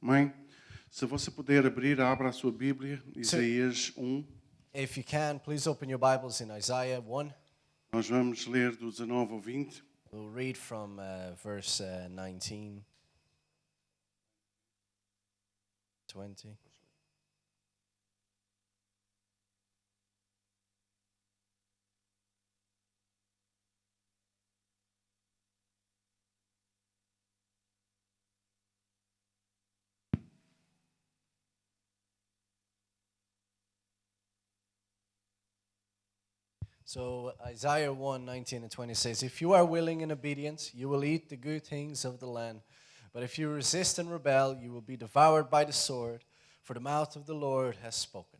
Amém? Se você puder abrir, abra a sua Bíblia, Isaías 1. If you can, please open your Bibles in Isaiah 1. Nós vamos ler do 19 ao 20. We'll read from verse 19, 20. So Isaiah 1, 19 and 20 says, "If you are willing and obedient, you will eat the good things of the land. But if you resist and rebel, you will be devoured by the sword, for the mouth of the Lord has spoken."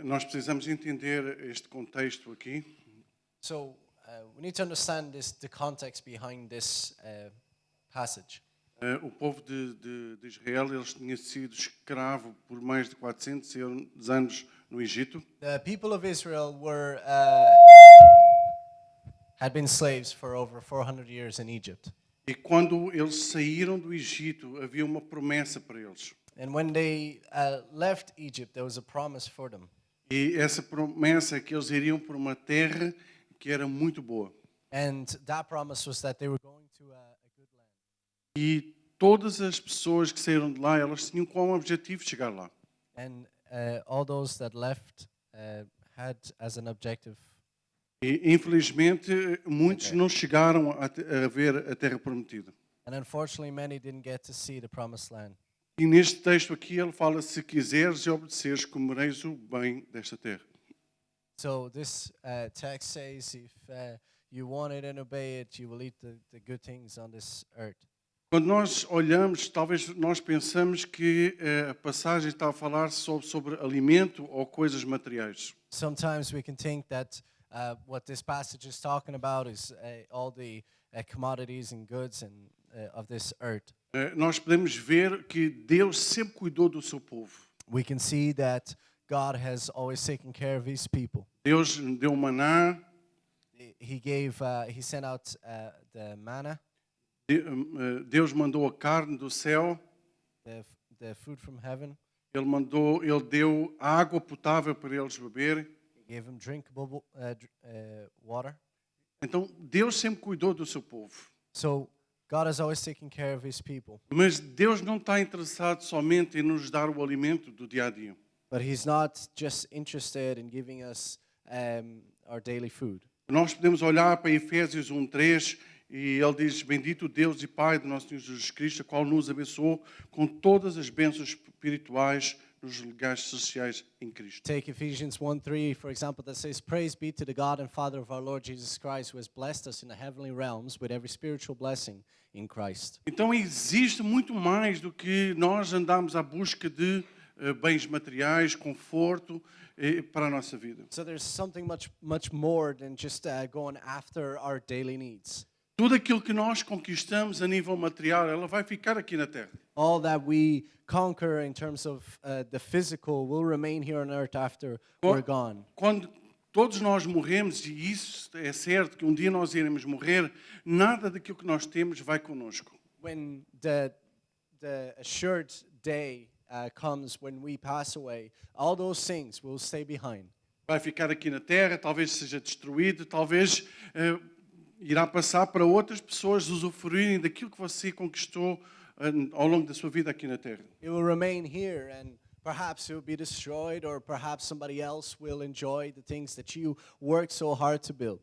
Nós precisamos entender este contexto aqui. So we need to understand the context behind this passage. O povo de Israel, eles tinham sido escravo por mais de 400 anos no Egito. The people of Israel had been slaves for over 400 years in Egypt. E quando eles saíram do Egito, havia uma promessa para eles. And when they left Egypt, there was a promise for them. E essa promessa é que eles iriam por uma terra que era muito boa. And that promise was that they were going to a good land. E todas as pessoas que saíram de lá, elas tinham como objetivo chegar lá. And all those that left had as an objective. E infelizmente muitos não chegaram a ver a terra prometida. And unfortunately, many didn't get to see the promised land. E neste texto aqui ele fala: se quiseres e obedeceres, comereis o bem desta terra. So this text says, if you want it and obey it, you will eat the good things on this earth. Quando nós olhamos, talvez nós pensamos que a passagem está a falar sobre alimento ou coisas materiais. Sometimes we can think that what this passage is talking about is all the commodities and goods and of this earth. Nós podemos ver que Deus sempre cuidou do seu povo. We can see that God has always taken care of His people. Deus deu maná. He sent out the manna. Deus mandou a carne do céu. The food from heaven. Ele deu água potável para eles beberem. He gave them drinkable water. Então Deus sempre cuidou do seu povo. So God has always taken care of His people. Mas Deus não está interessado somente em nos dar o alimento do dia a dia. But He's not just interested in giving us our daily food. Nós podemos olhar para Efésios 1:3 e ele diz: bendito Deus e Pai do nosso Senhor Jesus Cristo, a qual nos abençoou com todas as bênçãos espirituais nos lugares celestiais em Cristo. Take Ephesians 1:3, for example, that says, "Praise be to the God and Father of our Lord Jesus Christ, who has blessed us in the heavenly realms with every spiritual blessing in Christ." Então existe muito mais do que nós andamos à busca de bens materiais, conforto para a nossa vida. So there's something much more than just going after our daily needs. Tudo aquilo que nós conquistamos a nível material, ela vai ficar aqui na terra. All that we conquer in terms of the physical will remain here on earth after we're gone. Quando todos nós morremos, e isso é certo, que um dia nós iremos morrer, nada daquilo que nós temos vai conosco. When the assured day comes when we pass away, all those things will stay behind. Vai ficar aqui na terra, talvez seja destruído, talvez irá passar para outras pessoas usufruírem daquilo que você conquistou ao longo da sua vida aqui na terra. It will remain here and perhaps it will be destroyed, or perhaps somebody else will enjoy the things that you worked so hard to build.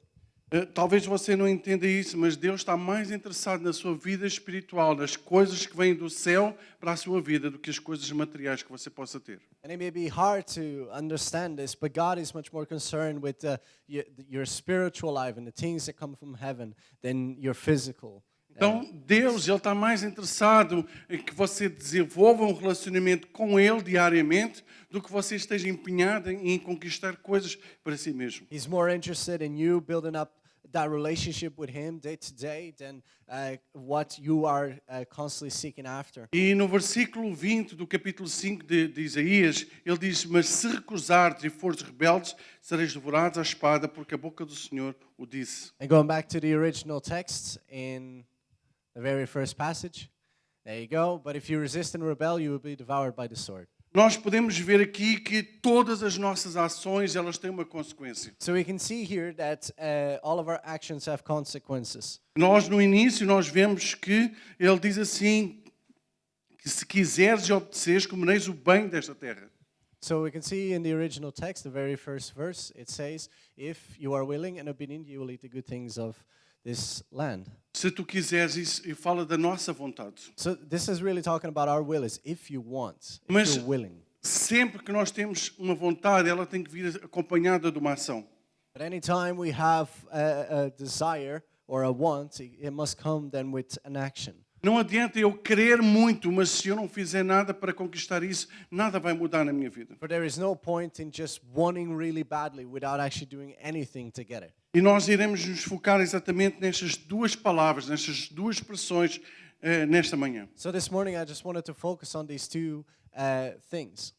Talvez você não entenda isso, mas Deus está mais interessado na sua vida espiritual, nas coisas que vêm do céu para a sua vida, do que as coisas materiais que você possa ter. And it may be hard to understand this, but God is much more concerned with your spiritual life and the things that come from heaven than your physical. Então, Deus, Ele está mais interessado em que você desenvolva um relacionamento com Ele diariamente do que você esteja empenhado em conquistar coisas para si mesmo. He's more interested in you building up that relationship with Him day to day than what you are constantly seeking after. E no versículo 20 do capítulo 5 de Isaías, ele diz: mas se recusares e fores rebeldes, sereis devorados à espada, porque a boca do Senhor o disse. And going back to the original text in the very first passage, There you go. But if you resist and rebel, you will be devoured by the sword. Nós podemos ver aqui que todas as nossas ações, elas têm uma consequência. So we can see here that all of our actions have consequences. Nós, no início, nós vemos que ele diz assim, que se quiseres e obedeceres, comereis o bem desta terra. So we can see in the original text, the very first verse, it says, if you are willing and obedient, you will eat the good things of this land. Se tu quiseres, isso e fala da nossa vontade. So this is really talking about our will, is if you want, if Mas- you're willing. Sempre que nós temos uma vontade, ela tem que vir acompanhada de uma ação. But anytime we have a desire or a want, it must come then with an action. Não adianta eu querer muito, mas se eu não fizer nada para conquistar isso, nada vai mudar na minha vida. For there is no point in just wanting really badly without actually doing anything to get it. E nós iremos nos focar exatamente nestas duas palavras, nestas duas expressões nesta manhã. So this morning I just wanted to focus on these two things.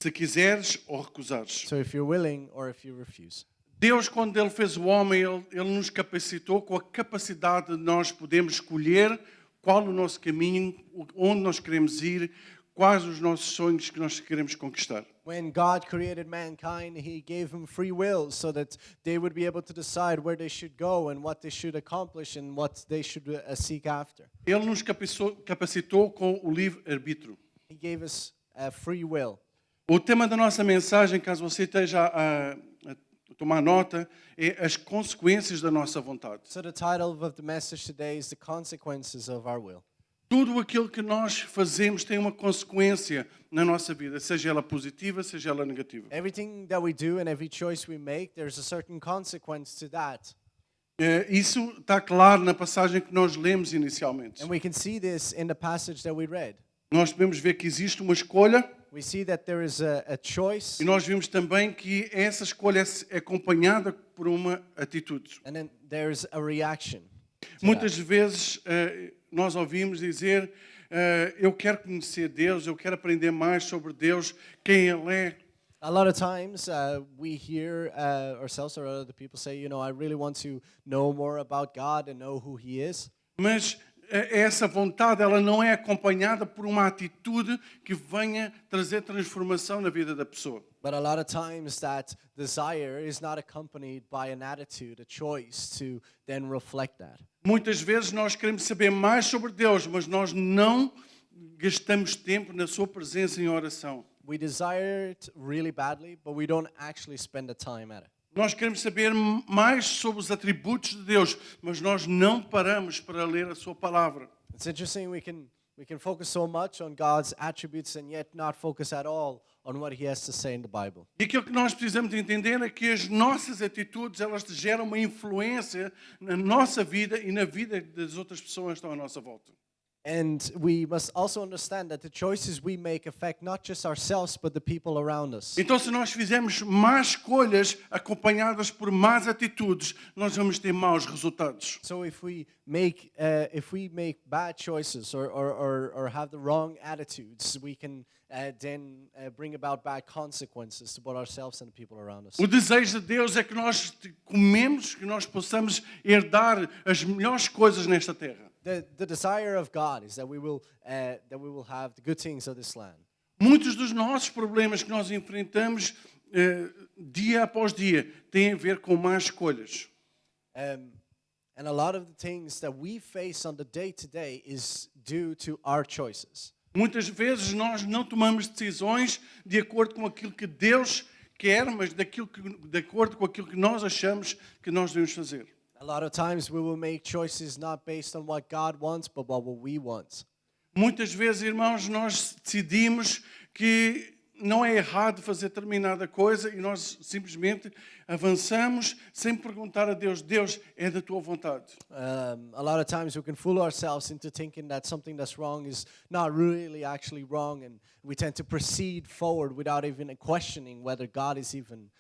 Se quiseres ou recusares. So if you're willing or if you refuse. Deus, quando Ele fez o homem, Ele nos capacitou com a capacidade de nós podermos escolher qual o nosso caminho, onde nós queremos ir, quais os nossos sonhos que nós queremos conquistar. When God created mankind, He gave them free will so that they would be able to decide where they should go and what they should accomplish and what they should seek after. Ele nos capacitou com o livre-arbítrio. He gave us free will. O tema da nossa mensagem, caso você esteja a tomar nota, é as consequências da nossa vontade. So the title of the message today is The Consequences of Our Will. Tudo aquilo que nós fazemos tem uma consequência na nossa vida, seja ela positiva, seja ela negativa. Everything that we do and every choice we make, there's a certain consequence to that. Isso está claro na passagem que nós lemos inicialmente. And we can see this in the passage that we read. Nós podemos ver que existe uma escolha We see that there is a choice, e nós vimos também que essa escolha é acompanhada por uma atitude. and then there's a reaction. to Muitas that. vezes nós ouvimos dizer eu quero conhecer Deus, eu quero aprender mais sobre Deus, quem Ele é. A lot of times we hear ourselves or other people say, you know, I really want to know more about God and know who He is. Mas essa vontade ela não é acompanhada por uma atitude que venha trazer transformação na vida da pessoa. But a lot of times that desire is not accompanied by an attitude, a choice to then reflect that. Muitas vezes nós queremos saber mais sobre Deus, mas nós não gastamos tempo na sua presença em oração. We desire it really badly, but we don't actually spend the time at it. Nós queremos saber mais sobre os atributos de Deus, mas nós não paramos para ler a sua palavra. It's interesting we can focus so much on God's attributes and yet not focus at all on what He has to say in the Bible. E aquilo que nós precisamos de entender é que as nossas atitudes, elas geram uma influência na nossa vida e na vida das outras pessoas que estão à nossa volta. And we must also understand that the choices we make affect not just ourselves but the people around us. Então, se nós fizermos más escolhas acompanhadas por más atitudes, nós vamos ter maus resultados. So if we make bad choices or have the wrong attitudes, we can then bring about bad consequences to both ourselves and the people around us. O desejo de Deus é que nós comemos, que nós possamos herdar as melhores coisas nesta terra. The desire of God is that we will have the good things of this land. Muitos dos nossos problemas que nós enfrentamos dia após dia têm a ver com más escolhas. And a lot of the things that we face on the day to day is due to our choices. Muitas vezes nós não tomamos decisões de acordo com aquilo que Deus quer, mas de acordo com aquilo que nós achamos que nós devemos fazer. A lot of times we will make choices not based on what God wants, but what we want. Muitas vezes, irmãos, nós decidimos que não é errado fazer determinada coisa e nós simplesmente avançamos sem perguntar a Deus, Deus, é da tua vontade. A lot of times we can fool ourselves into thinking that something that's wrong is not really actually wrong, and we tend to proceed forward without even questioning whether God is even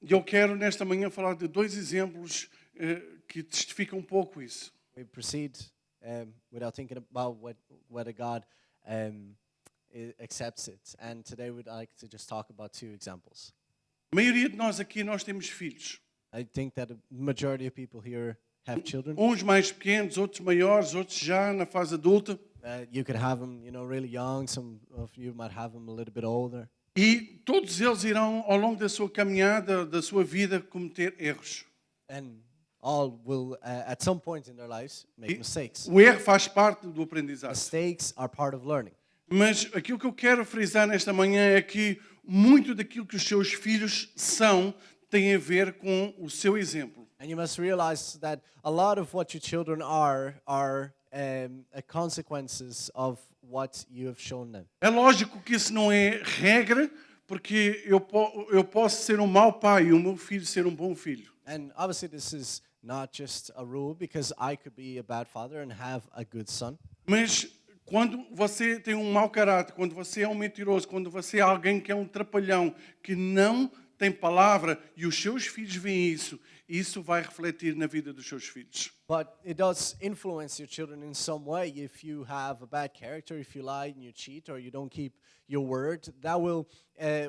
Eu quero nesta manhã falar de dois exemplos que testificam um pouco isso. we proceed without thinking about whether God accepts it. And today we'd like to just talk about two examples. A maioria de nós aqui, nós temos filhos. I think that the majority of people here have children. Uns mais pequenos, outros maiores, outros já na fase adulta. You could have them, really young. Some of you might have them a little bit older. E todos eles irão, ao longo da sua caminhada, da sua vida, cometer erros. And all will, at some point in their lives, make E mistakes. o erro faz parte do aprendizado. Mistakes are part of learning. Mas aquilo que eu quero frisar nesta manhã é que muito daquilo que os seus filhos são tem a ver com o seu exemplo. And you must realize that a lot of what your children are consequences of what you have shown them. É lógico que isso não é regra, porque eu posso ser um mau pai e o meu filho ser um bom filho. And obviously this is not just a rule because I could be a bad father and have a good son. Mas quando você tem um mau caráter, quando você é um mentiroso, quando você é alguém que é um trapalhão, que não tem palavra e os seus filhos veem isso vai refletir na vida dos seus filhos. But it does influence your children in some way. If you have a bad character, if you lie and you cheat, or you don't keep your word, that will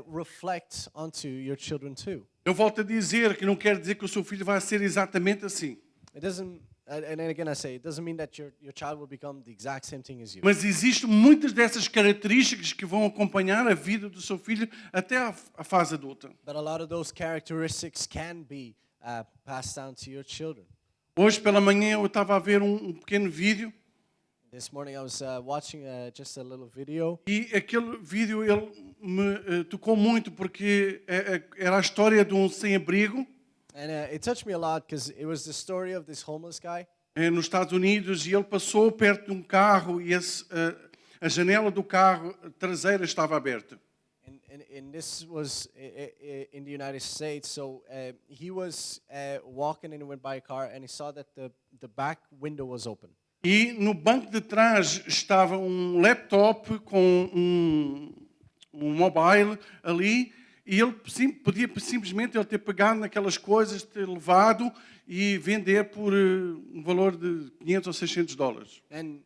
reflect onto your children too. Eu volto a dizer que não quer dizer que o seu filho vai ser exatamente assim. It doesn't, and then again I say, it doesn't mean that your child will become the exact same thing as you. Mas existem muitas dessas características que vão acompanhar a vida do seu filho até a fase adulta. But a lot of those characteristics can be passed down to your children. Hoje pela manhã eu estava a ver um pequeno vídeo This morning I was watching just a little video. e aquele vídeo ele me tocou muito porque era a história de um sem-abrigo And it touched me a lot because it was the story of this homeless guy. nos Estados Unidos e ele passou perto de um carro e a janela do carro traseira estava aberta. And this was in the United States. So he was walking and he went by a car and he saw that the back window was open. E no banco de trás estava um laptop com um mobile ali e ele podia simplesmente ele ter pegado naquelas coisas, ter levado e vender por um valor de 500 ou 600 dólares. And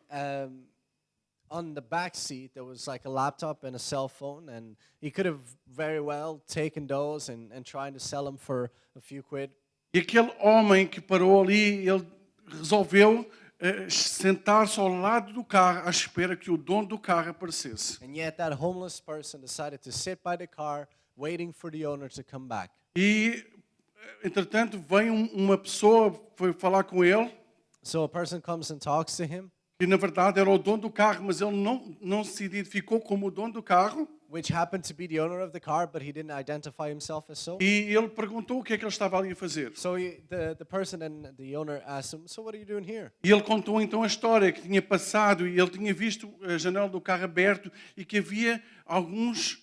on the back seat there was like a laptop and a cell phone, and he could have very well taken those and tried to sell them for a few quid. E aquele homem que parou ali, ele resolveu sentar-se ao lado do carro à espera que o dono do carro aparecesse. And yet that homeless person decided to sit by the car waiting for the owner to come back. E, entretanto, vem uma pessoa, foi falar com ele, So a person comes and talks to him, que na verdade era o dono do carro, mas ele não se identificou como o dono do carro. which happened to be the owner of the car, but he didn't identify himself as so. E ele perguntou o que é que ele estava ali a fazer. So the person and the owner asked him, "So what are you doing here?" E ele contou então a história que tinha passado e ele tinha visto a janela do carro aberto e que havia alguns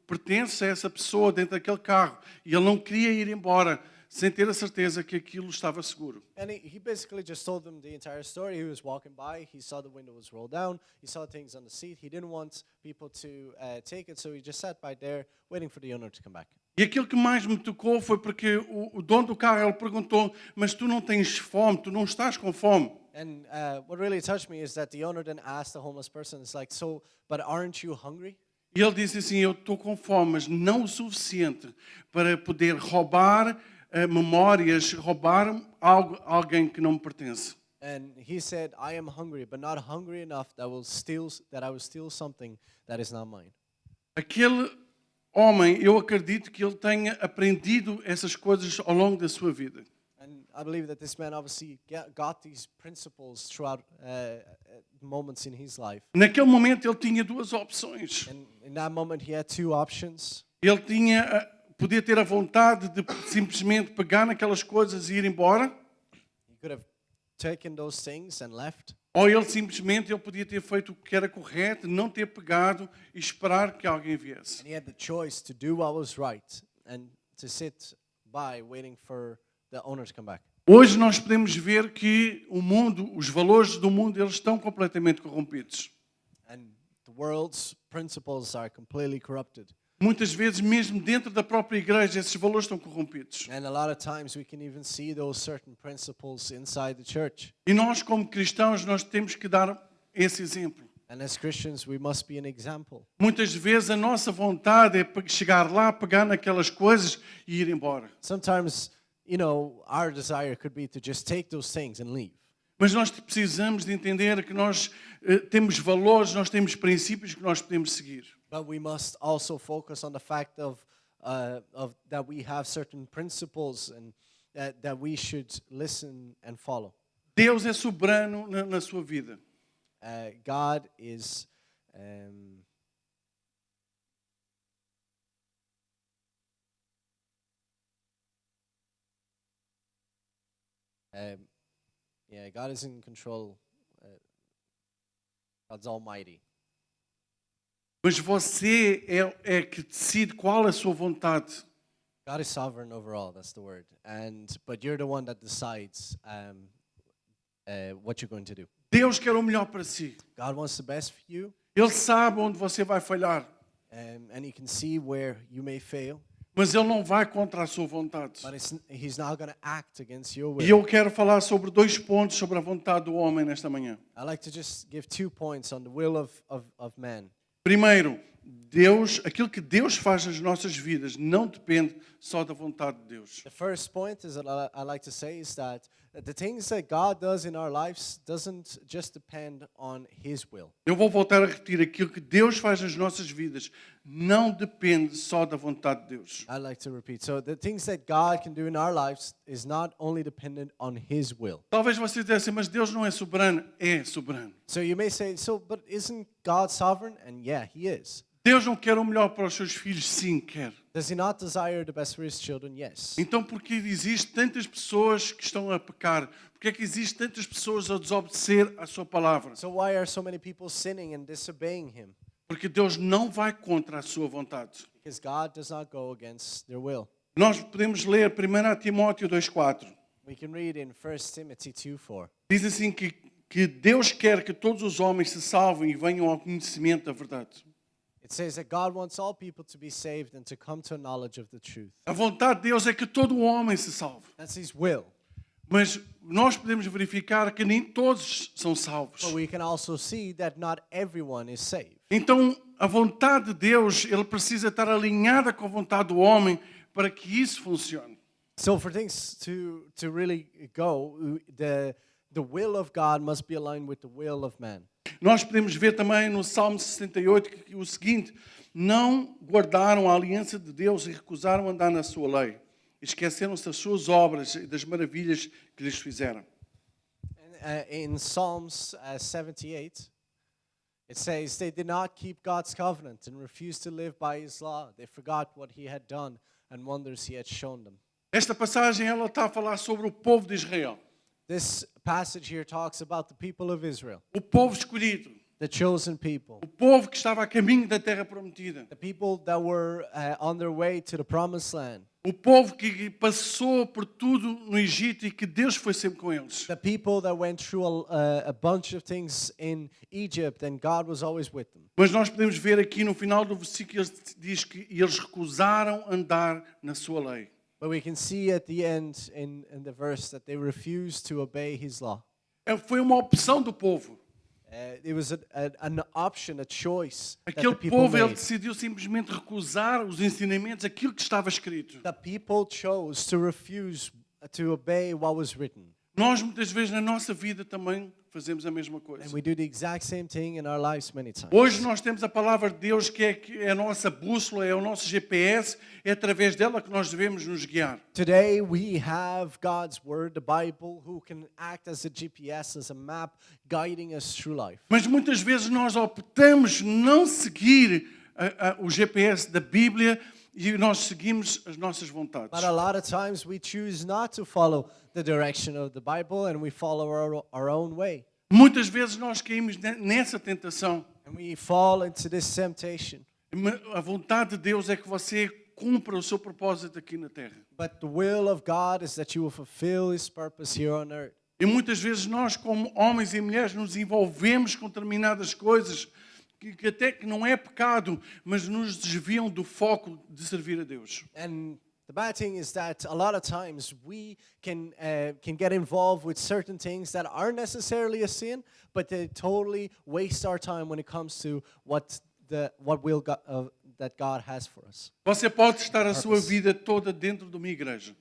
pertences a essa pessoa dentro daquele carro. E ele não queria ir embora sem ter a certeza que aquilo estava seguro. And he basically just told them the entire story. He was walking by, he saw the window was rolled down, he saw things on the seat. He didn't want people to take it, so he just sat by there waiting for the owner to come back. E aquilo que mais me tocou foi porque o dono do carro ele perguntou: mas tu não tens fome, tu não estás com fome? And what really touched me is that the owner then asked the homeless person, "It's like, so, but aren't you hungry?" E ele disse assim: eu estou com fome, mas não o suficiente para poder roubar memórias, roubar alguém que não me pertence. And he said, "I am hungry, but not hungry enough that I will steal something that is not mine." Aquele homem, eu acredito que ele tenha aprendido essas coisas ao longo da sua vida. And I believe that this man obviously got these principles throughout moments in his life. Naquele momento ele tinha duas opções. And in that moment, he had two options. Ele podia ter a vontade de simplesmente pegar naquelas coisas e ir embora, He could have taken those things and left. ou ele simplesmente ele podia ter feito o que era correto, não ter pegado e esperar que alguém viesse. And he had the choice to do what was right and to sit by waiting for the owner to come back. Hoje nós podemos ver que o mundo, os valores do mundo, eles estão completamente corrompidos. And the world's principles are completely corrupted. Muitas vezes, mesmo dentro da própria igreja, esses valores estão corrompidos. And a lot of times we can even see those certain principles inside the church. E nós, como cristãos, nós temos que dar esse exemplo. And as Christians, we must be an example. Muitas vezes a nossa vontade é chegar lá, pegar naquelas coisas e ir embora. Sometimes, our desire could be to just take those things and leave. Mas nós precisamos de entender que nós temos valores, nós temos princípios que nós podemos seguir. But we must also focus on the fact of that we have certain principles and that we should listen and follow. Deus é soberano na sua vida. God is God is in control. God's almighty. Mas você é que decide qual é a sua vontade. God is sovereign over all. That's the word. But you're the one that decides what you're going to do. Deus quer o melhor para si. God wants the best for you, Ele sabe onde você vai falhar, and He can see where you may fail. mas Ele não vai contra a sua vontade. But He's not going to act against your E will. eu quero falar sobre 2 pontos sobre a vontade do homem nesta manhã. I like to just give 2 points on the will of man. Primeiro, aquilo que Deus faz nas nossas vidas não depende só da vontade de Deus. The first point is that I like to say is that the things that God does in our lives doesn't just depend on His will. Eu vou voltar a repetir, aquilo que Deus faz nas nossas vidas não depende só da vontade de Deus. I like to repeat. So the things that God can do in our lives is not only dependent on His will. Talvez você dissesse, mas Deus não é soberano. É soberano. So you may say, but isn't God sovereign? And yeah, He is. Deus não quer o melhor para os seus filhos? Sim, quer. Does He not desire the best for His children? Yes. Então, por que existem tantas pessoas que estão a pecar? Por que é que existem tantas pessoas a desobedecer à sua palavra? So why are so many people sinning and disobeying Him? Porque Deus não vai contra a sua vontade. Because God does not go against their will. Nós podemos ler 1 Timóteo 2,4. We can read in 1 Timothy 2:4. Diz assim que Deus quer que todos os homens se salvem e venham ao conhecimento da verdade. It says that God wants all people to be saved and to come to a knowledge of the truth. A vontade de Deus é que todo o homem se salve. That's His will. Mas nós podemos verificar que nem todos são salvos. But we can also see that not everyone is saved. Então, a vontade de Deus, ele precisa estar alinhada com a vontade do homem para que isso funcione. So for things to really go, the will of God must be aligned with the will of man. Nós podemos ver também no Salmo 68 que o seguinte: não guardaram a aliança de Deus e recusaram andar na sua lei. Esqueceram-se das suas obras e das maravilhas que lhes fizeram. In Psalms 78, it says, they did not keep God's covenant and refused to live by His law. They forgot what He had done and wonders He had shown them. Esta passagem ela está a falar sobre o povo de Israel. This passage here talks about the people of Israel, O povo escolhido. the chosen people, O povo que estava a caminho da terra prometida. the people that were on their way to the promised land, O povo que passou por tudo no Egito e que Deus foi sempre com eles. the people that went through a bunch of things in Egypt and God was always with them. Mas nós podemos ver aqui no final do versículo, diz que eles recusaram andar na sua lei. But we can see at the end in the verse that they refused to obey His law. Foi uma opção do povo. It was an option, a choice that Aquele the people povo ele made. decidiu simplesmente recusar os ensinamentos, aquilo que estava escrito. The people chose to refuse to obey what was written. Nós muitas vezes na nossa vida também fazemos a mesma coisa. And we do the exact same thing in our lives many times. Hoje nós temos a palavra de Deus que é a nossa bússola, é o nosso GPS, é através dela que nós devemos nos guiar. Today we have God's Word, the Bible, who can act as a GPS, as a map, guiding us through life. Mas muitas vezes nós optamos não seguir o GPS da Bíblia e nós seguimos as nossas vontades. But a lot of times we choose not to follow the direction of the Bible and we follow our own way. Muitas vezes nós caímos nessa tentação. And we fall into this temptation. A vontade de Deus é que você cumpra o seu propósito aqui na terra. But the will of God is that you will fulfill His purpose here on earth. E muitas vezes nós, como homens e mulheres, nos envolvemos com determinadas coisas que até que não é pecado, mas nos desviam do foco de servir a Deus. And the bad thing is that a lot of times we can get involved with certain things that aren't necessarily a sin, but they totally waste our time when it comes to what will that God has for us. Você pode estar a sua vida toda dentro de uma igreja.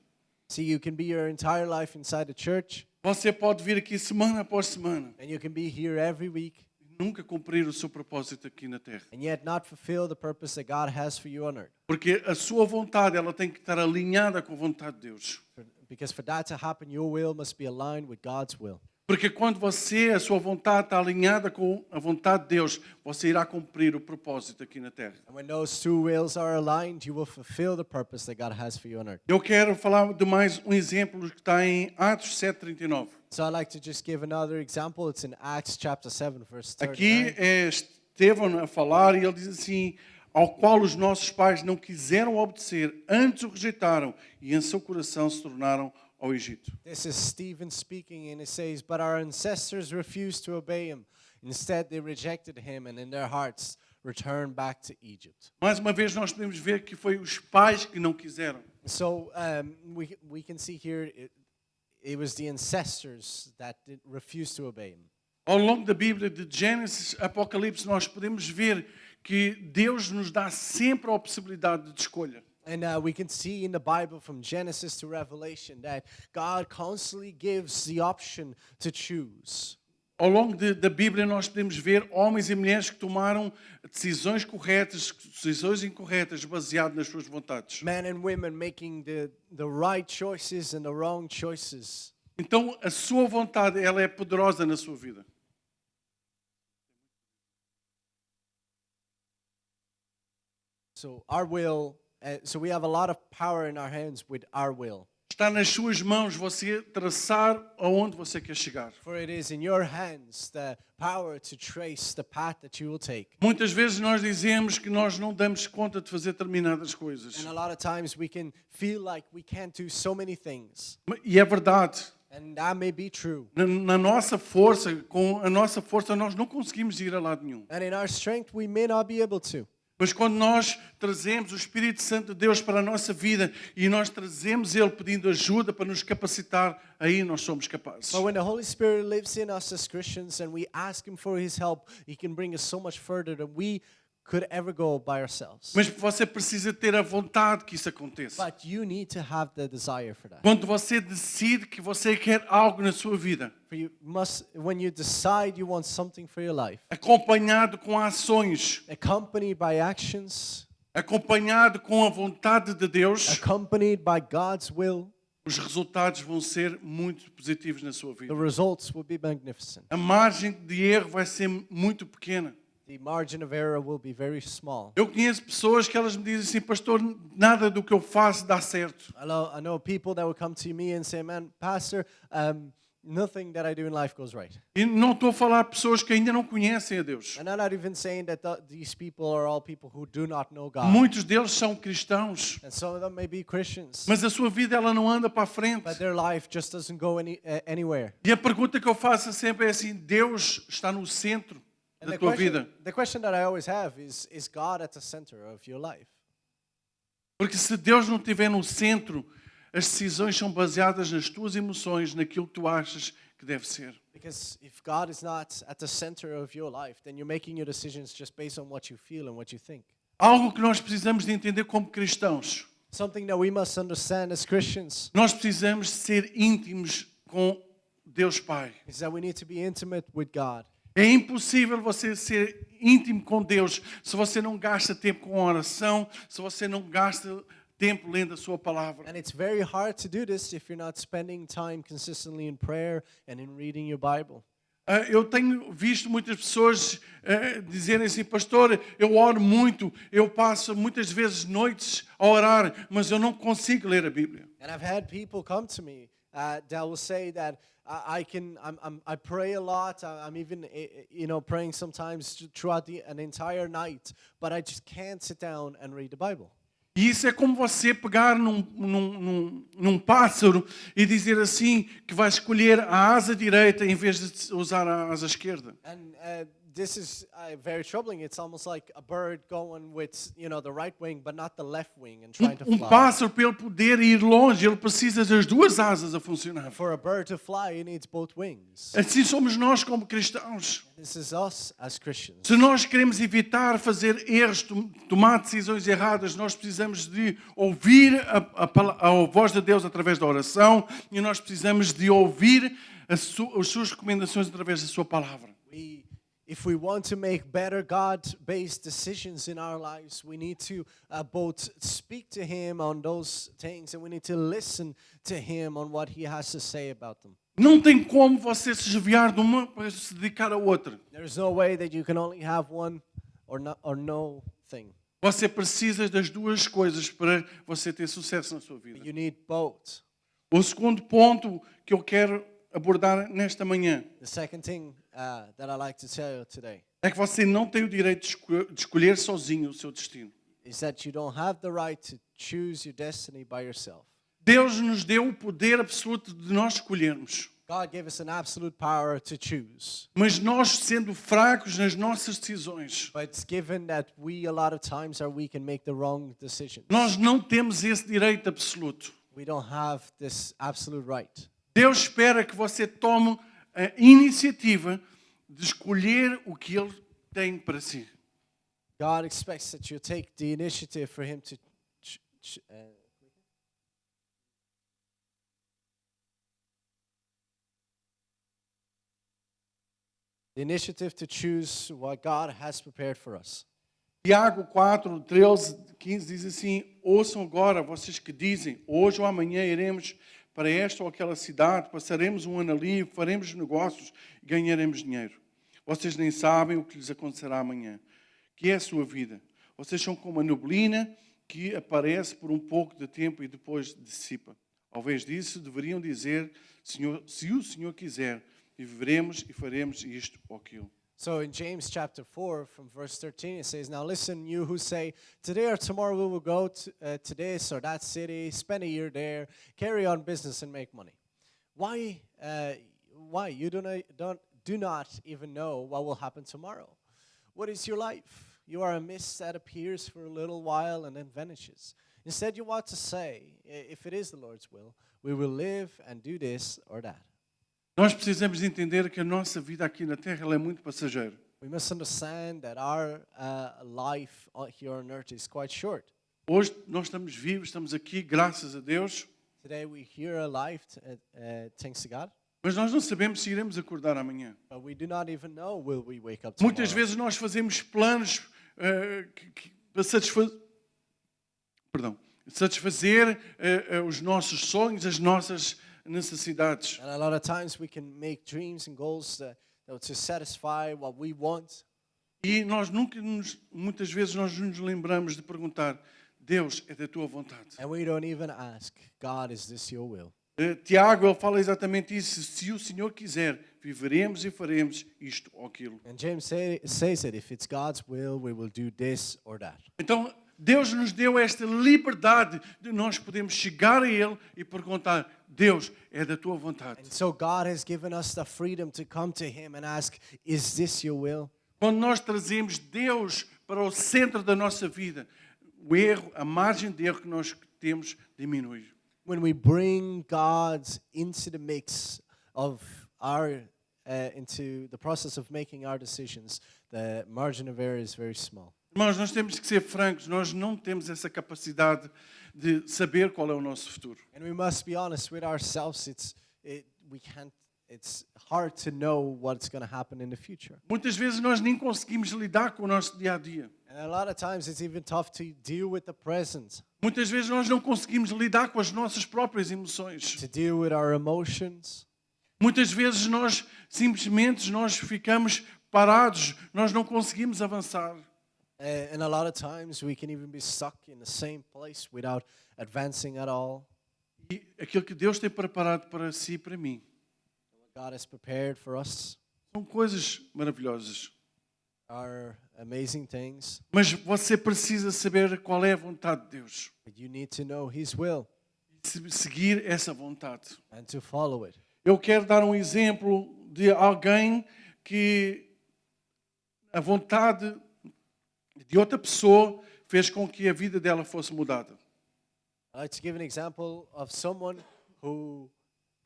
See, you can be your entire life inside the church, Você pode vir aqui semana após semana and you can be here every week, e nunca cumprir o seu propósito aqui na terra. and yet not fulfill the purpose that God has for you on earth. Porque a sua vontade, ela tem que estar alinhada com a vontade de Deus. Because for that to happen, your will must be aligned with God's will. Porque quando a sua vontade está alinhada com a vontade de Deus, você irá cumprir o propósito aqui na terra. And when those two wills are aligned, you will fulfill the purpose that God has for you on earth. Eu quero falar de mais um exemplo que está em Atos 7:39. So I'd like to just give another example. It's in Acts chapter 7, verse 39. Aqui é Estevão a falar e ele diz assim: ao qual os nossos pais não quiseram obedecer, antes o rejeitaram e em seu coração se tornaram ao Egito. This is Stephen speaking, and it says, "But our ancestors refused to obey him. Instead, they rejected him, and in their hearts returned back to Egypt." Mais uma vez nós podemos ver que foi os pais que não quiseram. So we can see here it was the ancestors that refused to obey him. Ao longo da Bíblia, de Gênesis a Apocalipse, nós podemos ver que Deus nos dá sempre a possibilidade de escolha. And we can see in the Bible from Genesis to Revelation that God constantly gives the option to choose. Ao longo da Bíblia nós podemos ver homens e mulheres que tomaram decisões corretas, decisões incorretas, baseado nas suas vontades. Men and women making the right choices and the wrong choices. Então a sua vontade, ela é poderosa na sua vida. So our will, so we have a lot of power in our hands with our will. Está nas suas mãos você traçar aonde você quer chegar. For it is in your hands the power to trace the path that you will take. Muitas vezes nós dizemos que nós não damos conta de fazer determinadas coisas. And a lot of times we can feel like we can't do so many things. E é verdade. And that may be true. Na nossa força, com a nossa força, nós não conseguimos ir a lado nenhum. And in our strength we may not be able to. Mas quando nós trazemos o Espírito Santo de Deus para a nossa vida e nós trazemos Ele pedindo ajuda para nos capacitar, aí nós somos capazes. But when the Holy Spirit lives in us as Christians and we ask Him for His help, He can bring us so much further than we could ever go by ourselves. Mas você precisa ter a vontade que isso aconteça. But you need to have the desire for that. Quando você decide que você quer algo na sua vida, For you must, when you decide you want something for your life, acompanhado com ações, accompanied by actions, acompanhado com a vontade de Deus, accompanied by God's will, os resultados vão ser muito positivos na sua the vida. results will be magnificent. A margem de erro vai ser muito pequena. The margin of error will be very small. Eu conheço pessoas que elas me dizem assim: pastor, nada do que eu faço dá certo. I know people that will come to me and say, "Man, Pastor, nothing that I do in life goes right." E não estou a falar de pessoas que ainda não conhecem a Deus. And I'm not even saying that these people are all people who do not know God. Muitos deles são cristãos, And some of them may be Christians, mas a sua vida ela não anda para a frente. but their life just doesn't go anywhere. E a pergunta que eu faço sempre é assim: Deus está no centro And da tua vida? the question that I always have is God at the center of your life? Porque se Deus não estiver no centro, as decisões são baseadas nas tuas emoções, naquilo que tu achas que deve ser. Because if God is not at the center of your life, then you're making your decisions just based on what you feel and what you think. Algo que nós precisamos de entender como cristãos. Something that we must understand as Christians Nós precisamos ser íntimos com Deus Pai. is that we need to be intimate with God. É impossível você ser íntimo com Deus se você não gasta tempo com oração, se você não gasta tempo lendo a sua palavra. And it's very hard to do this if you're not spending time consistently in prayer and in reading your Bible. Eu tenho visto muitas pessoas dizerem assim: pastor, eu oro muito, eu passo muitas vezes noites a orar, mas eu não consigo ler a Bíblia. And I've had people come to me that will say that I pray a lot. I'm even praying sometimes throughout an entire night, but I just can't sit down and read the Bible. E isso é como você pegar num pássaro e dizer assim que vai escolher a asa direita em vez de usar a asa esquerda. And this is very troubling. It's almost like a bird going with, the right wing, but not the left wing and trying to fly. Pássaro, para ele poder ir longe, ele precisa das duas asas a funcionar. For a bird to fly, it needs both wings. Assim somos nós como cristãos. This is us as Christians. Se nós queremos evitar fazer erros, tomar decisões erradas, nós precisamos de ouvir a voz de Deus através da oração e nós precisamos de ouvir as suas recomendações através da sua palavra. If we want to make better God-based decisions in our lives, we need to both speak to Him on those things and we need to listen to Him on what He has to say about them. Não tem como você se desviar de uma para se dedicar a outra. There's no way that you can only have one or no thing. Você precisa das duas coisas para você ter sucesso na sua vida. You need both. O segundo ponto que eu quero abordar nesta manhã The second thing that I like to tell you today é que você não tem o direito de escolher sozinho o seu destino. is that you don't have the right to choose your destiny by yourself. Deus nos deu o poder absoluto de nós escolhermos. God gave us an absolute power to choose. Mas nós, sendo fracos nas nossas decisões, But it's given that we a lot of times are weak and make the wrong decisions. nós não temos esse direito absoluto. We don't have this absolute right. Deus espera que você tome a iniciativa de escolher o que Ele tem para si. God expects that you take the initiative for Him to the initiative to choose what God has prepared for us. Tiago 4, 13, 15 diz assim: ouçam agora vocês que dizem, hoje ou amanhã iremos para esta ou aquela cidade, passaremos um ano ali, faremos negócios e ganharemos dinheiro. Vocês nem sabem o que lhes acontecerá amanhã, que é a sua vida. Vocês são como a neblina que aparece por um pouco de tempo e depois dissipa. Ao invés disso, deveriam dizer, Senhor, se o Senhor quiser, viveremos e faremos isto ou aquilo. So in James chapter 4 from verse 13 it says, "Now listen, you who say, today or tomorrow we will go to this or that city, spend a year there, carry on business and make money. Why you do not even know what will happen tomorrow? What is your life? You are a mist that appears for a little while and then vanishes. Instead you ought to say, if it is the Lord's will, we will live and do this or that." Nós precisamos entender que a nossa vida aqui na Terra ela é muito passageira. We must understand that our life here on earth is quite short. Hoje nós estamos vivos, estamos aqui, graças a Deus, Today we hear alive, thanks to God, mas nós não sabemos se iremos acordar amanhã. but we do not even know will we wake up Muitas tomorrow. vezes nós fazemos planos para satisfazer os nossos sonhos, as nossas necessidades. And a lot of times we can make dreams and goals to satisfy what we want. E nós muitas vezes nós nos lembramos de perguntar, Deus, é da tua vontade. And we don't even ask, God, is this your will? Tiago, ele fala exatamente isso. Se o Senhor quiser, viveremos e faremos isto ou aquilo. And James says that if it's God's will, we will do this or that. Então, Deus nos deu esta liberdade de nós podermos chegar a Ele e perguntar, Deus, é da tua vontade. And so God has given us the freedom to come to Him and ask, is this your will? Quando nós trazemos Deus para o centro da nossa vida, o erro, a margem de erro que nós temos diminui. When we bring God into the mix of into the process of making our decisions, the margin of error is very small. Irmãos, nós temos que ser francos, nós não temos essa capacidade de saber qual é o nosso futuro. And we must be honest with ourselves. It's hard to know what's going to happen in the future. Muitas vezes nós nem conseguimos lidar com o nosso dia a dia. And a lot of times it's even tough to deal with the present, Muitas vezes nós não conseguimos lidar com as nossas próprias emoções. to deal with our emotions. Muitas vezes nós simplesmente ficamos parados, nós não conseguimos avançar. And a lot of times we can even be stuck in the same place without advancing at all. E aquilo que Deus tem preparado para si e para mim What God has prepared for us são coisas maravilhosas. are amazing things, Mas você precisa saber qual é a vontade de Deus. but you need to know His will Seguir essa vontade. and to follow it. Eu quero dar um exemplo de alguém que a vontade de outra pessoa fez com que a vida dela fosse mudada. I'd like to give an example of someone who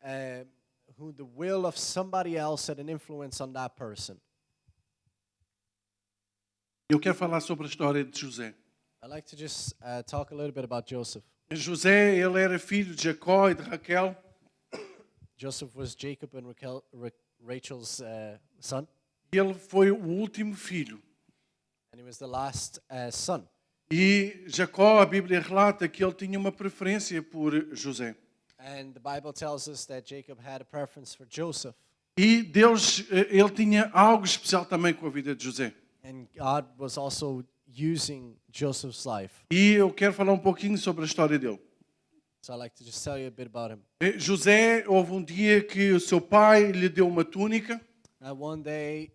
the will of somebody else had an influence on that person. Eu quero falar sobre a história de José. I'd like to just talk a little bit about Joseph. José, ele era filho de Jacó e de Raquel. Joseph was Jacob and Rachel's son, E ele foi o último filho. and he was the last son. E Jacó, a Bíblia relata que ele tinha uma preferência por José. And the Bible tells us that Jacob had a preference for Joseph. E Deus, ele tinha algo especial também com a vida de José. And God was also using Joseph's life. E eu quero falar um pouquinho sobre a história dele. So I'd like to just tell you a bit about him. José, houve um dia que o seu pai lhe deu uma túnica. One day,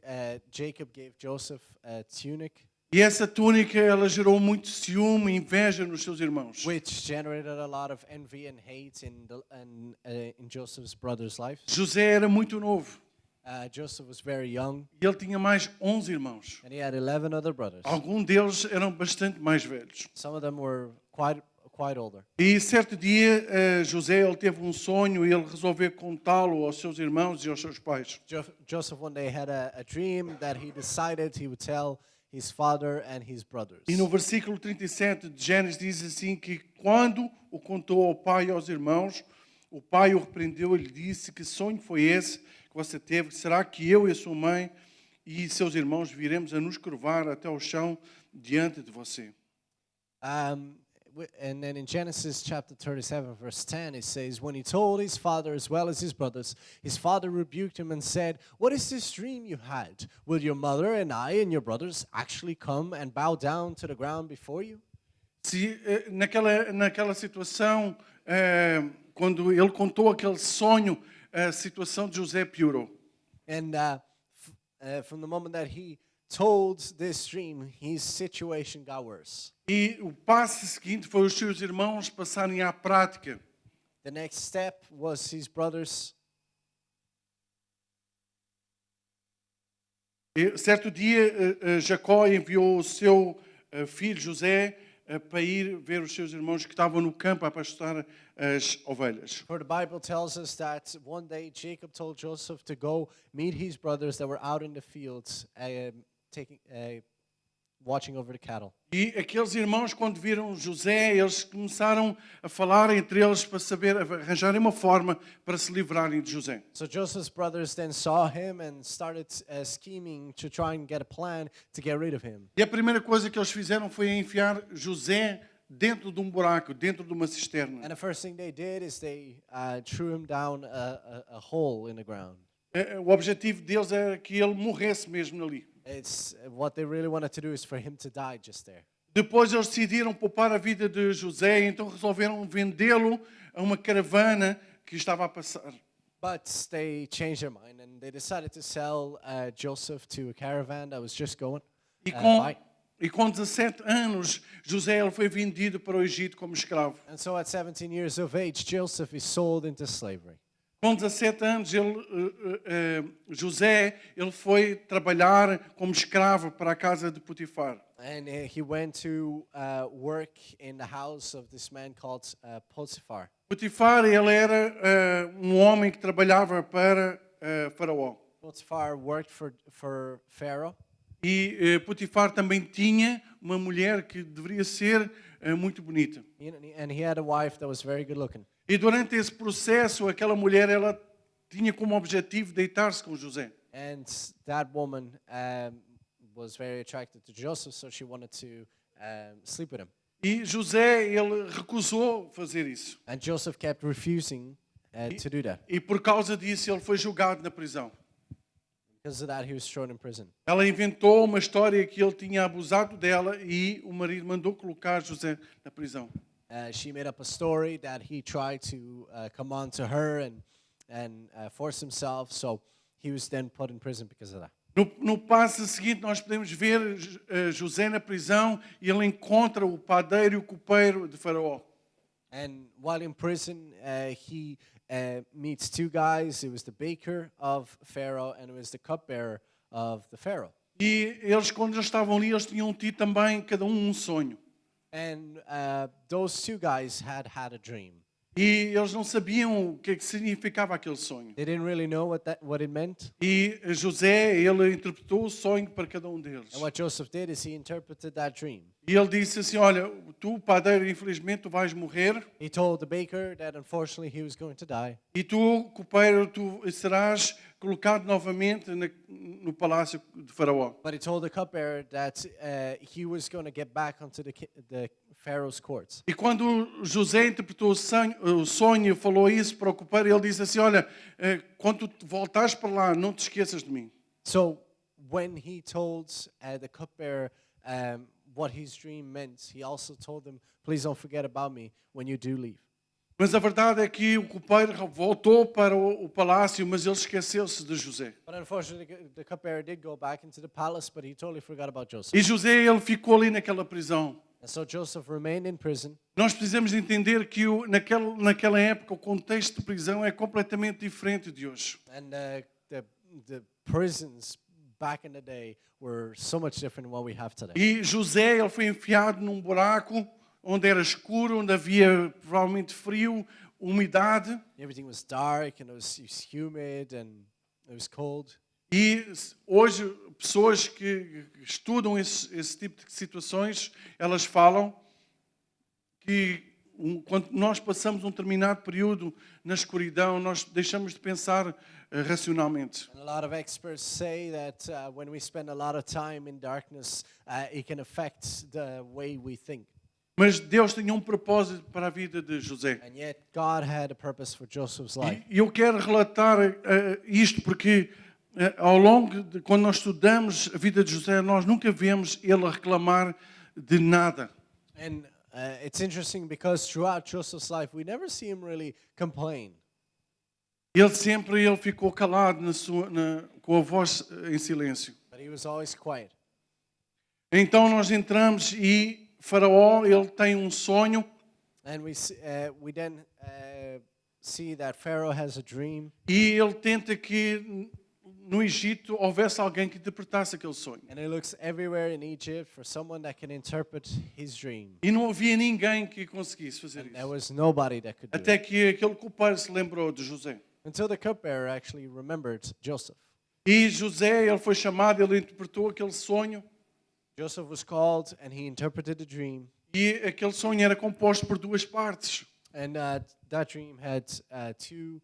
Jacob gave Joseph a tunic, E essa túnica, ela gerou muito ciúme e inveja nos seus irmãos. which generated a lot of envy and hate in Joseph's brother's life. José era muito novo. Joseph was very young, E ele tinha mais 11 irmãos. and he had 11 other brothers. Alguns deles eram bastante mais velhos. Some of them were quite older. E certo dia, José, ele teve um sonho e ele resolveu contá-lo aos seus irmãos e aos seus pais. Joseph one day had a dream that he decided he would tell his father and his brothers. E no versículo 37 de Gênesis diz assim que quando o contou ao pai e aos irmãos, o pai o repreendeu e lhe disse: que sonho foi esse que você teve? Será que eu e a sua mãe e seus irmãos viremos a nos curvar até ao chão diante de você? And then in Genesis chapter 37, verse 10, it says, when he told his father as well as his brothers, his father rebuked him and said, what is this dream you had? Will your mother and I and your brothers actually come and bow down to the ground before you? Se naquela situação, quando ele contou aquele sonho, a situação de José piorou. And from the moment that he told this dream, his situation got worse. E o passo seguinte foi os seus irmãos passarem à prática. The next step was his brothers. Certo dia, Jacó enviou o seu filho José para ir ver os seus irmãos que estavam no campo a pastorar as ovelhas. For the Bible tells us that one day Jacob told Joseph to go meet his brothers that were out in the fields, watching over the cattle. E aqueles irmãos, quando viram José, eles começaram a falar entre eles para saber, arranjarem uma forma para se livrarem de José. So Joseph's brothers then saw him and started scheming to try and get a plan to get rid of him. E a primeira coisa que eles fizeram foi enfiar José dentro de um buraco, dentro de uma cisterna. And the first thing they did is they threw him down a hole in the ground. O objetivo deles era que ele morresse mesmo ali. It's what they really wanted to do is for him to die just there. Depois eles decidiram poupar a vida de José, então resolveram vendê-lo a uma caravana que estava a passar. But they changed their mind and they decided to sell Joseph to a caravan that was just going by. E com 17 anos, José ele foi vendido para o Egito como escravo. And so at 17 years of age, Joseph is sold into slavery. Com 17 anos, José ele foi trabalhar como escravo para a casa de Potifar. And he went to work in the house of this man called Potiphar. Potifar ele era um homem que trabalhava para Faraó. Potiphar worked for Pharaoh. E Potifar também tinha uma mulher que deveria ser muito bonita. And he had a wife that was very good looking. E durante esse processo, aquela mulher ela tinha como objetivo deitar-se com José. And that woman was very attracted to Joseph, so she wanted to sleep with him. E José ele recusou fazer isso. And Joseph kept refusing to do that. E por causa disso ele foi julgado na prisão. Because of that, he was thrown in prison. Ela inventou uma história que ele tinha abusado dela e o marido mandou colocar José na prisão. She made up a story that he tried to come on to her and force himself, so he was then put in prison because of that. No passo seguinte, nós podemos ver José na prisão e ele encontra o padeiro e o copeiro de Faraó. And while in prison, he meets two guys. It was the baker of Pharaoh and it was the cupbearer of the Pharaoh. E eles, quando eles estavam ali, eles tinham tido também, cada um sonho. And those two guys had a dream. E eles não sabiam o que é que significava aquele sonho. They didn't really know what it meant. E José, ele interpretou o sonho para cada um deles. And what Joseph did is he interpreted that dream. E ele disse assim, olha, tu, padeiro, infelizmente tu vais morrer. He told the baker that unfortunately he was going to die. E tu, copeiro, tu serás colocado novamente no palácio de Faraó. But he told the cupbearer that he was going to get back onto the Pharaoh's courts. E quando José interpretou o sonho e falou isso para o copeiro, ele disse assim, olha, quando tu voltares para lá, não te esqueças de mim. So when he told the cupbearer what his dream meant, he also told him, please don't forget about me when you do leave. Mas a verdade é que o copeiro voltou para o palácio, mas ele esqueceu-se de José. But unfortunately, the cupbearer did go back into the palace, but he totally forgot about Joseph. E José, ele ficou ali naquela prisão. And so Joseph remained in prison. Nós precisamos entender que naquela época o contexto de prisão é completamente diferente de hoje. And the prisons back in the day were so much different than what we have today. E José, ele foi enfiado num buraco onde era escuro, onde havia provavelmente frio, umidade. Everything was dark and it was humid and it was cold. E hoje, pessoas que estudam esse tipo de situações, elas falam que quando nós passamos um determinado período na escuridão, nós deixamos de pensar racionalmente. And a lot of experts say that when we spend a lot of time in darkness, it can affect the way we think. Mas Deus tinha um propósito para a vida de José. And yet God had a purpose for Joseph's life. E eu quero relatar isto porque ao longo de quando nós estudamos a vida de José, nós nunca vemos ele reclamar de nada. And it's interesting because throughout Joseph's life, we never see him really complain. Ele ficou calado com a voz em silêncio. But he was always quiet. Então nós entramos e Faraó, ele tem um sonho. And we then see that Pharaoh has a dream. E ele tenta que no Egito houvesse alguém que interpretasse aquele sonho. And he looks everywhere in Egypt for someone that can interpret his dream. E não havia ninguém que conseguisse fazer And there isso. was nobody that could do Até it. que aquele copeiro se lembrou de José. Until the cupbearer actually remembered Joseph. E José, ele foi chamado, ele interpretou aquele sonho. Joseph was called and he interpreted the dream. E aquele sonho era composto por duas partes. And that dream had two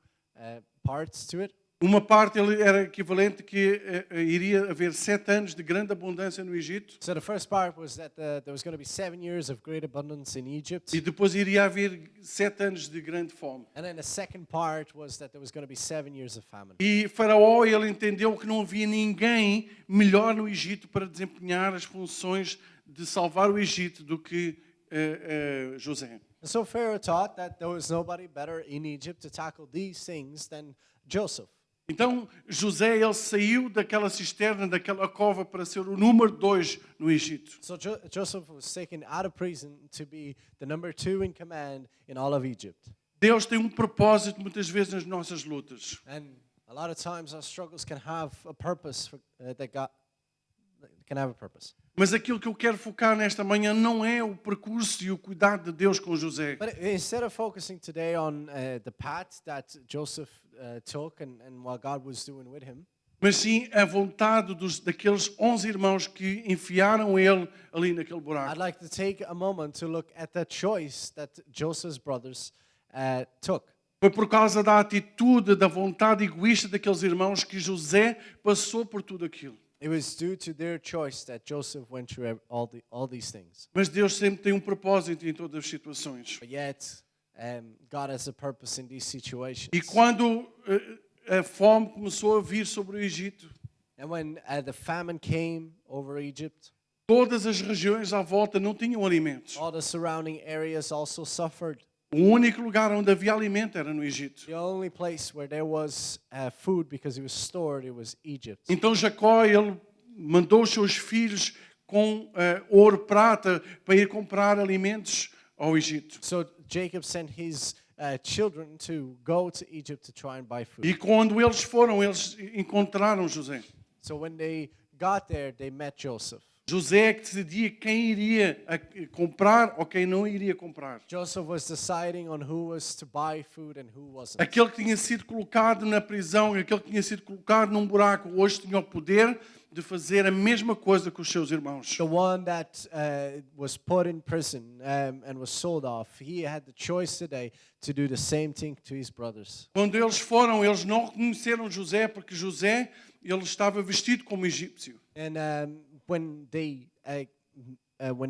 parts to it. Uma parte ele era equivalente que iria haver 7 anos de grande abundância no Egito. So the first part was that there was going to be 7 years of great abundance in Egypt. E depois iria haver 7 anos de grande fome. And then the second part was that there was going to be 7 years of famine. E Faraó, ele entendeu que não havia ninguém melhor no Egito para desempenhar as funções de salvar o Egito do que José. And so Pharaoh thought that there was nobody better in Egypt to tackle these things than Joseph. Então José, ele saiu daquela cisterna, daquela cova para ser o número 2 no Egito. So Joseph was taken out of prison to be the number 2 in command in all of Egypt. Deus tem um propósito muitas vezes nas nossas lutas. And a lot of times our struggles can have a purpose that God can have a purpose. Mas aquilo que eu quero focar nesta manhã não é o percurso e o cuidado de Deus com José. But instead of focusing today on the path that Joseph took and what God was doing with him, Mas sim a vontade daqueles 11 irmãos que enfiaram ele ali naquele I'd buraco. like to take a moment to look at the choice that Joseph's brothers took. Foi por causa da atitude, da vontade egoísta daqueles irmãos que José passou por tudo aquilo. It was due to their choice that Joseph went through all these things. Mas Deus sempre tem um propósito em todas as situações. But yet, God has a purpose in these situations. E quando a fome começou a vir sobre o Egito, And when the famine came over Egypt, todas as regiões à volta não tinham alimentos. all the surrounding areas also suffered. O único lugar onde havia alimento era no Egito. The only place where there was food because it was stored, it was Egypt. Então Jacó, ele mandou os seus filhos com ouro, prata, para ir comprar alimentos ao Egito. So Jacob sent his children to go to Egypt to try and buy food. E quando eles foram, eles encontraram José. So when they got there, they met Joseph. José é que decidia quem iria comprar ou quem não iria comprar. Joseph was deciding on who was to buy food and who wasn't. Aquele que tinha sido colocado na prisão, aquele que tinha sido colocado num buraco, hoje tinha o poder de fazer a mesma coisa com os seus irmãos. The one that was put in prison and was sold off, he had the choice today to do the same thing to his brothers. Quando eles foram, eles não reconheceram José, porque José, ele estava vestido como egípcio. And when they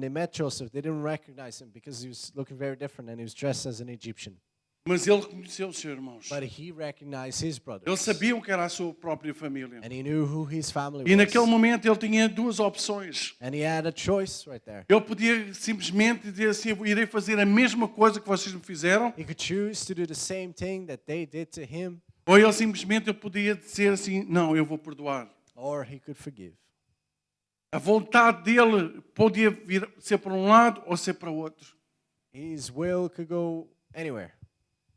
met Joseph, they didn't recognize him because he was looking very different and he was dressed as an Egyptian. Mas ele reconheceu os seus irmãos. But he recognized his brothers. Eles sabiam que era a sua própria família. And he knew who his family E was. naquele momento ele tinha duas opções. And he had a choice right there. Ele podia simplesmente dizer assim: eu irei fazer a mesma coisa que vocês me fizeram. He could choose to do the same thing that they did to him, Ou ele simplesmente podia dizer assim: não, eu vou perdoar. or he could forgive. A vontade dele podia vir ser para um lado ou ser para o outro. His will could go anywhere.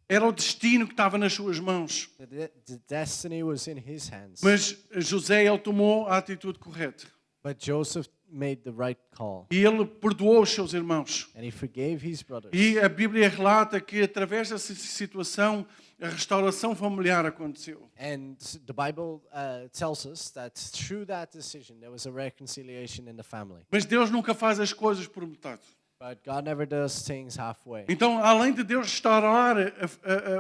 Era o destino que estava nas suas mãos. The destiny was in his hands. Mas José, ele tomou a atitude correta. But Joseph made the right call. E ele perdoou os seus irmãos. And he forgave his brothers. E a Bíblia relata que através dessa situação a restauração familiar aconteceu. And the Bible tells us that through that decision there was a reconciliation in the family. Mas Deus nunca faz as coisas por metade. But God never does things halfway. Então, além de Deus restaurar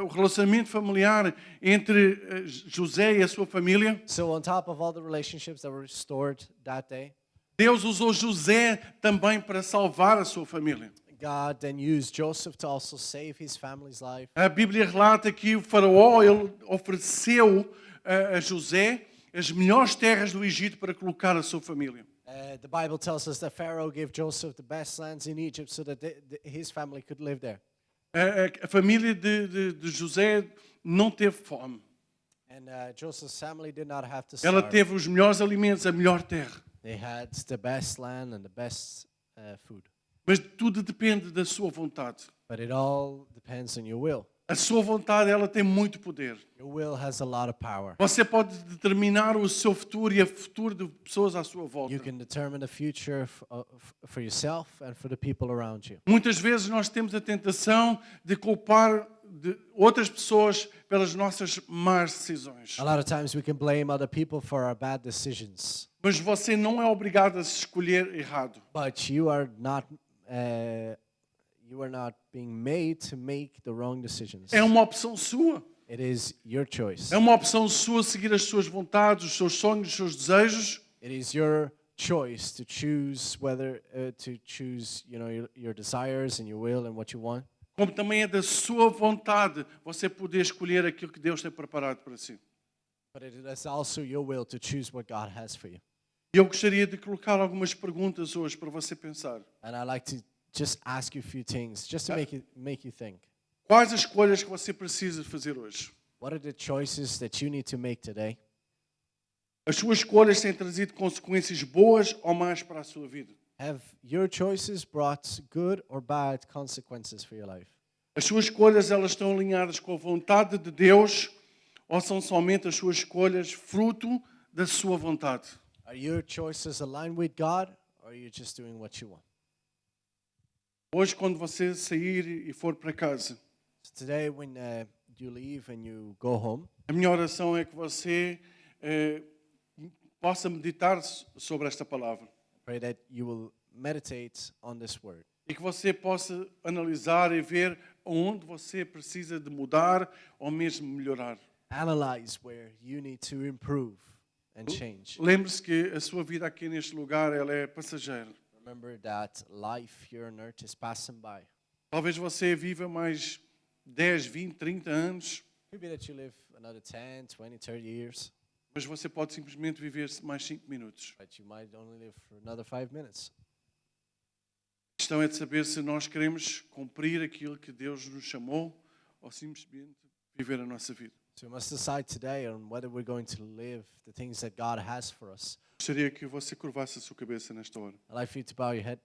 o relacionamento familiar entre José e a sua família, So on top of all the relationships that were restored that day, Deus usou José também para salvar a sua família. God then used Joseph to also save his family's life. A Bíblia relata que o faraó ele ofereceu a José as melhores terras do Egito para colocar a sua família. The Bible tells us that Pharaoh gave Joseph the best lands in Egypt so that his family could live there. A família de José não teve fome. And Joseph's family did not have to Ela starve. teve os melhores alimentos, a melhor terra. They had the best land and the best food. Mas tudo depende da sua vontade. But it all depends on your will. A sua vontade, ela tem muito poder. Your will has a lot of power. Você pode determinar o seu futuro e o futuro de pessoas à sua volta. You can determine the future for yourself and for the people around you. Muitas vezes nós temos a tentação de culpar de outras pessoas pelas nossas más decisões. A lot of times we can blame other people for our bad decisions. Mas você não é obrigado a escolher errado. But you are not being made to make the wrong decisions. É uma opção sua. It is your choice. É uma opção sua seguir as suas vontades, os seus sonhos, os seus desejos. It is your choice to choose whether your desires and your will and what you want. Como também é da sua vontade você poder escolher aquilo que Deus tem preparado para si. But it is also your will to choose what God has for you. E eu gostaria de colocar algumas perguntas hoje para você pensar. And I like to just ask you a few things, just to make you think. Quais as escolhas que você precisa fazer hoje? What are the choices that you need to make today? As suas escolhas têm trazido consequências boas ou más para a sua vida? Have your choices brought good or bad consequences for your life? As suas escolhas, elas estão alinhadas com a vontade de Deus ou são somente as suas escolhas fruto da sua vontade? Are your choices aligned with God, or are you just doing what you want? Hoje, quando você sair e for para casa, So today, when you leave and you go home, a minha oração é que você possa meditar sobre esta palavra I pray that you will meditate on this word. e que você possa analisar e ver onde você precisa de mudar ou mesmo melhorar. Analyze where you need to improve and change. Lembre-se que a sua vida aqui neste lugar ela é passageira. Remember that life here on earth is passing by. Talvez você viva mais 10, 20, 30 anos, Maybe that you live another 10, 20, 30 years, mas você pode simplesmente viver mais 5 minutos. but you might only live for another 5 minutes. A questão é de saber se nós queremos cumprir aquilo que Deus nos chamou ou simplesmente viver a nossa vida. So we must decide today on whether we're going to live the things that God has for us. Gostaria que você curvasse a sua cabeça nesta hora. I'd like for you to bow your head.